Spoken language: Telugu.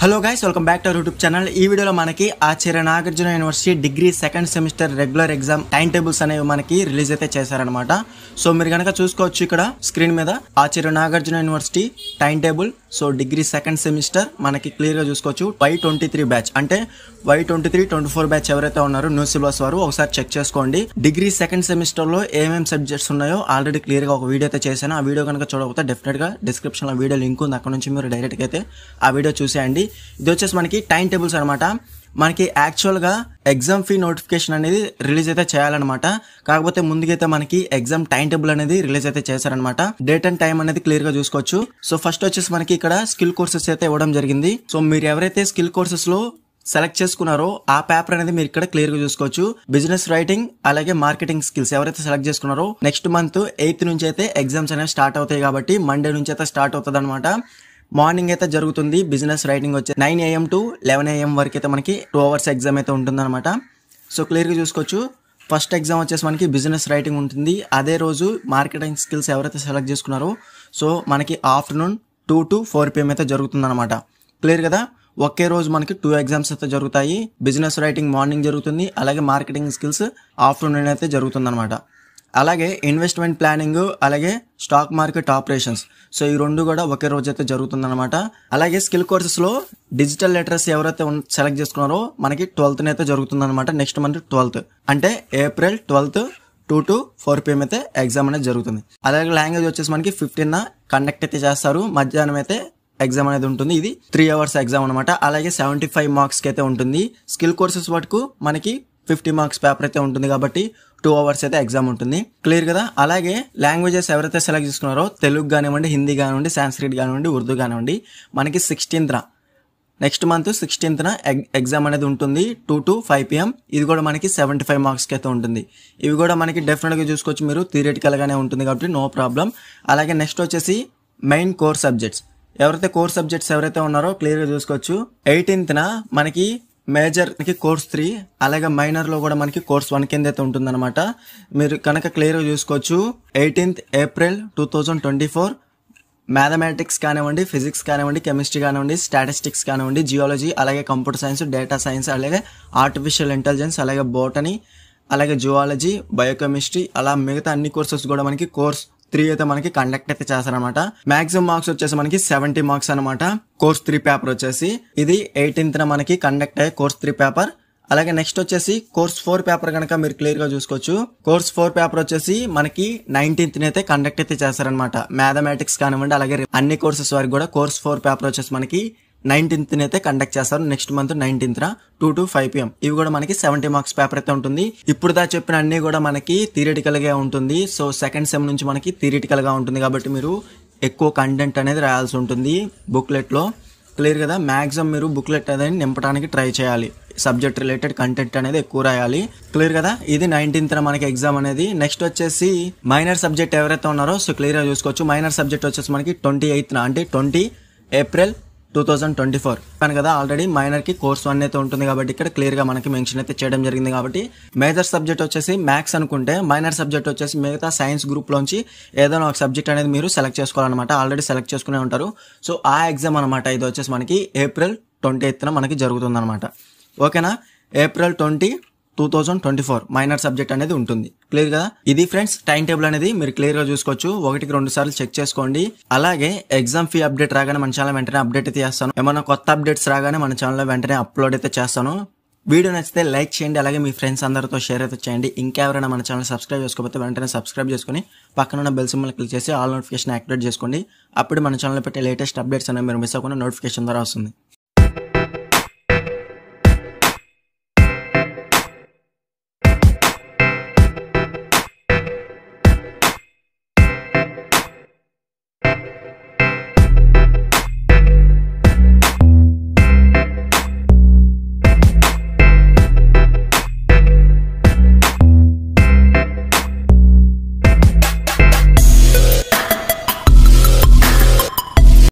Hello guys, welcome back to our YouTube channel. ఈ వీడియోలో మనకి Acharya Nagarjuna university degree second semester regular exam time tables అనేవి మనకి రిలీజ్ అయితే చేశారనమాట. సో మీరు కనుక చూసుకోవచ్చు ఇక్కడ స్క్రీన్ మీద Acharya Nagarjuna university time table. So degree second semester మనకి క్లియర్ గా చూసుకోవచ్చు. Y23 బ్యాచ్ అంటే Y23, 24 బ్యాచ్ ఎవరైతే ఉన్నారో న్యూ సిలబస్ వారు ఒకసారి చెక్ చేసుకోండి. డిగ్రీ సెకండ్ సెమిస్టర్ లో ఏమేమి సబ్జెక్ట్స్ ఉన్నాయో ఆల్రెడీ క్లియర్ గా ఒక వీడియో అయితే చేశాను. ఆ వీడియో కనుక చూడకపోతే డెఫినెట్ గా డిస్క్రిప్షన్ లో వీడియో లింక్ ఉంది, అక్కడ నుంచి మీరు డైరెక్ట్ గా అయితే ఆ వీడియో చూసేయండి. ఇది వచ్చేసి మనకి టైం టేబుల్స్ అనమాట. మనకి యాక్చువల్ గా ఎగ్జామ్ ఫీ నోటిఫికేషన్ అనేది రిలీజ్ అయితే చేయాలన్నమాట. కాకపోతే ముందుకైతే మనకి ఎగ్జామ్ టైం టేబుల్ అనేది రిలీజ్ అయితే చేశారనమాట. డేట్ అండ్ టైం అనేది క్లియర్ గా చూసుకోవచ్చు. సో ఫస్ట్ వచ్చేసి మనకి ఇక్కడ స్కిల్ కోర్సెస్ అయితే ఇవ్వడం జరిగింది. సో మీరు ఎవరైతే స్కిల్ కోర్సెస్ లో సెలెక్ట్ చేసుకున్నారో ఆ పేపర్ అనేది మీరు ఇక్కడ క్లియర్ గా చూసుకోవచ్చు. బిజినెస్ రైటింగ్ అలాగే మార్కెటింగ్ స్కిల్స్ ఎవరైతే సెలెక్ట్ చేసుకున్నారో నెక్స్ట్ మంత్ 8th నుంచి అయితే ఎగ్జామ్స్ అనేవి స్టార్ట్ అవుతాయి కాబట్టి మండే నుంచి అయితే స్టార్ట్ అవుతుంది అనమాట. మార్నింగ్ అయితే జరుగుతుంది. బిజినెస్ రైటింగ్ వచ్చి 9 AM to 11 AM వరకు అయితే మనకి 2 hours ఎగ్జామ్ అయితే ఉంటుంది అనమాట. సో క్లియర్ గా చూసుకోవచ్చు. ఫస్ట్ ఎగ్జామ్ వచ్చేసి మనకి బిజినెస్ రైటింగ్ ఉంటుంది. అదే రోజు మార్కెటింగ్ స్కిల్స్ ఎవరైతే సెలెక్ట్ చేసుకున్నారో సో మనకి ఆఫ్టర్నూన్ 2 to 4 PM అయితే జరుగుతుంది అనమాట. క్లియర్ కదా. ఒకే రోజు మనకి 2 ఎగ్జామ్స్ అయితే జరుగుతాయి. బిజినెస్ రైటింగ్ మార్నింగ్ జరుగుతుంది, అలాగే మార్కెటింగ్ స్కిల్స్ ఆఫ్టర్నూన్ అయితే జరుగుతుంది అనమాట. అలాగే ఇన్వెస్ట్మెంట్ ప్లానింగ్ అలాగే స్టాక్ మార్కెట్ ఆపరేషన్స్, సో ఈ రెండు కూడా ఒకే రోజు అయితే జరుగుతుంది అనమాట. అలాగే స్కిల్ కోర్సెస్ లో డిజిటల్ లిటరసీ ఎవరైతే సెలెక్ట్ చేసుకున్నారో మనకి 12th అయితే జరుగుతుంది అనమాట. నెక్స్ట్ మంత్ 12th అంటే April 12th 2 to 4 PM అయితే ఎగ్జామ్ అనేది జరుగుతుంది. అలాగే లాంగ్వేజ్ వచ్చేసి మనకి 15th కండక్ట్ అయితే చేస్తారు. మధ్యాహ్నం అయితే ఎగ్జామ్ అనేది ఉంటుంది. ఇది 3 hours ఎగ్జామ్ అనమాట. అలాగే 75 marks కి అయితే ఉంటుంది. స్కిల్ కోర్సెస్ వరకు మనకి 50 marks పేపర్ అయితే ఉంటుంది కాబట్టి 2 hours అయితే ఎగ్జామ్ ఉంటుంది. క్లియర్ కదా. అలాగే లాంగ్వేజెస్ ఎవరైతే సెలెక్ట్ చేసుకున్నారో తెలుగు కానివ్వండి, హిందీ కానివ్వండి, సాంస్క్రిట్ కానివ్వండి, ఉర్దూ కానివ్వండి, మనకి 16th next month 16th exam అనేది ఉంటుంది 2 to 5 PM. ఇది కూడా మనకి 75 marks కి అయితే ఉంటుంది. ఇవి కూడా మనకి డెఫినెట్ గా చూసుకోవచ్చు. మీరు థియరిటికల్ గానే ఉంటుంది కాబట్టి నో ప్రాబ్లం. అలాగే నెక్స్ట్ వచ్చేసి మెయిన్ కోర్ సబ్జెక్ట్స్ ఎవరైతే కోర్ సబ్జెక్ట్స్ ఎవరైతే ఉన్నారో క్లియర్ గా చూసుకోవచ్చు. 18th మనకి మేజర్ కి కోర్స్ 3 అలాగే మైనర్ లో కూడా మనకి కోర్స్ 1 కింద అయితే ఉంటుంది అనమాట. మీరు కనుక క్లియర్ గా చూసుకోవచ్చు. 18th April 2024 మ్యాథమెటిక్స్ కానివ్వండి, ఫిజిక్స్ కానివ్వండి, కెమిస్ట్రీ కానివ్వండి, స్టాటిస్టిక్స్ కానివ్వండి, జియాలజీ అలాగే కంప్యూటర్ సైన్స్, డేటా సైన్స్ అలాగే ఆర్టిఫిషియల్ ఇంటెలిజెన్స్ అలాగే బోటనీ అలాగే జువాలజీ, బయోకెమిస్ట్రీ అలా మిగతా అన్ని కోర్సెస్ కూడా మనకి కోర్స్ 3 అయితే మనకి కండక్ట్ అయితే చేస్తారనమాట. మాక్సిమం మార్క్స్ వచ్చేసి మనకి 70 marks అనమాట. కోర్స్ 3 పేపర్ వచ్చేసి ఇది 18th మనకి కండక్ట్ అయ్యే కోర్స్ 3 పేపర్. అలాగే నెక్స్ట్ వచ్చేసి కోర్స్ 4 పేపర్ కనుక మీరు క్లియర్ గా చూసుకోవచ్చు. కోర్స్ 4 పేపర్ వచ్చేసి మనకి 19th అయితే కండక్ట్ అయితే చేస్తారనమాట. మ్యాథమెటిక్స్ కానివ్వండి అలాగే అన్ని కోర్సెస్ వరకు కూడా కోర్స్ 4 పేపర్ వచ్చేసి మనకి 19th అయితే కండక్ట్ చేస్తారు. Next month 19th 2 to 5 PM. ఇవి కూడా మనకి 70 marks పేపర్ అయితే ఉంటుంది. ఇప్పుడు దా చెప్పిన అన్ని కూడా మనకి థియరిటికల్ గా ఉంటుంది. సో సెకండ్ సెమ్ నుంచి మనకి థియరిటికల్ గా ఉంటుంది కాబట్టి మీరు ఎక్కువ కంటెంట్ అనేది రాయాల్సి ఉంటుంది బుక్లెట్ లో. క్లియర్ కదా. మాక్సిమం మీరు బుక్లెట్ అనేది నింపడానికి ట్రై చేయాలి. సబ్జెక్ట్ రిలేటెడ్ కంటెంట్ అనేది ఎక్కువ రాయాలి. క్లియర్ కదా. ఇది 19th మనకి ఎగ్జామ్ అనేది. నెక్స్ట్ వచ్చేసి మైనర్ సబ్జెక్ట్ ఎవరైతే ఉన్నారో సో క్లియర్ గా చూసుకోవచ్చు. మైనర్ సబ్జెక్ట్ వచ్చేసి మనకి 28th అంటే 20 April 2024 కానీ కదా. ఆల్రెడీ మైనర్ కి కోర్స్ 1 అయితే ఉంటుంది కాబట్టి ఇక్కడ క్లియర్ గా మనకి మెన్షన్ అయితే చేయడం జరిగింది. కాబట్టి మేజర్ సబ్జెక్ట్ వచ్చేసి మ్యాథ్స్ అనుకుంటే, మైనర్ సబ్జెక్ట్ వచ్చేసి మిగతా సైన్స్ గ్రూప్ లోంచి ఏదైనా ఒక సబ్జెక్ట్ అనేది మీరు సెలెక్ట్ చేసుకోవాలన్నమాట. ఆల్రెడీ సెలెక్ట్ చేసుకునే ఉంటారు. సో ఆ ఎగ్జామ్ అనమాట. ఇది వచ్చేసి మనకి April 28th మనకి జరుగుతుంది అనమాట. ఓకేనా. April 20, 2024 మైనర్ సబ్జెక్ట్ అనేది ఉంటుంది. క్లియర్ కదా. ఇది ఫ్రెండ్స్ టైం టేబుల్ అనేది మీరు క్లియర్ గా చూసుకోవచ్చు. 1-2 సార్లు చెక్ చేసుకోండి. అలాగే ఎగ్జామ్ ఫీ అప్డేట్ రాగానే మన ఛానల్ వెంటనే అప్డేట్ అయితే చేస్తాను. ఏమైనా కొత్త అప్డేట్స్ రాగానే మన ఛానల్ వెంటనే అప్లోడ్ అయితే చేస్తాను. వీడియో నచ్చితే లైక్ చేయండి, అలాగే మీ ఫ్రెండ్స్ అందరితో షేర్ అయితే చేయండి. ఇంకెవరైనా మన ఛానల్ సబ్స్క్రైబ్ చేసుకోకపోతే వెంటనే సబ్స్క్రైబ్ చేసుకుని పక్కన బెల్ సింబల్ క్లిక్ చేసి ఆల్ నోటిఫికేషన్ యాక్టివేట్ చేసుకోండి. అప్పుడు మన ఛానల్ పెట్టే లేటెస్ట్ అప్డేట్స్ అనేవి మీరు మిస్ అవ్వకుండా నోటిఫికేషన్ ద్వారా వస్తుంది.